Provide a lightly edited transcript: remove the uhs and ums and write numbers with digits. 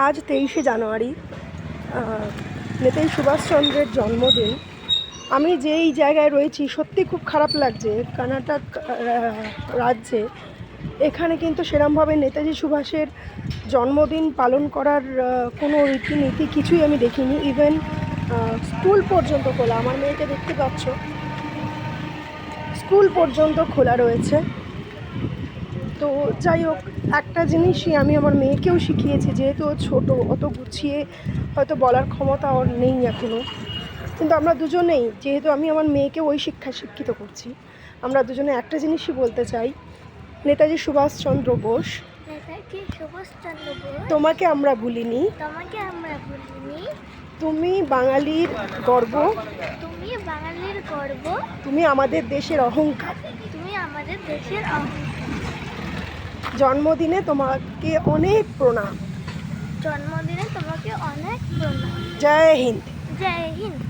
আজ 23শে জানুয়ারি, নেতাজি সুভাষচন্দ্রের জন্মদিন। আমি যেই জায়গায় রয়েছি সত্যি খুব খারাপ লাগছে। কর্ণাটক রাজ্যে এখানে কিন্তু সেরমভাবে নেতাজি সুভাষের জন্মদিন পালন করার কোনো রীতিনীতি কিছুই আমি দেখিনি। ইভেন স্কুল পর্যন্ত খোলা, আমার মেয়েকে দেখতে পাচ্ছ, স্কুল পর্যন্ত খোলা রয়েছে। তো যাই হোক, একটা জিনিসই আমি আমার মেয়েকেও শিখিয়েছি, যেহেতু ও ছোটো, অত গুছিয়ে হয়তো বলার ক্ষমতা ওর নেই এখনও, কিন্তু আমরা দুজনেই, যেহেতু আমি আমার মেয়েকে ওই শিক্ষায় শিক্ষিত করছি, আমরা দুজনে একটা জিনিসই বলতে চাই, নেতাজি সুভাষচন্দ্র বোস, তোমাকে আমরা ভুলিনি, তুমি বাঙালির গর্ব, তুমি আমাদের দেশের অহংকার। জন্মদিনে তোমাকে অনেক প্রণাম। জয় হিন্দ। জয় হিন্দ।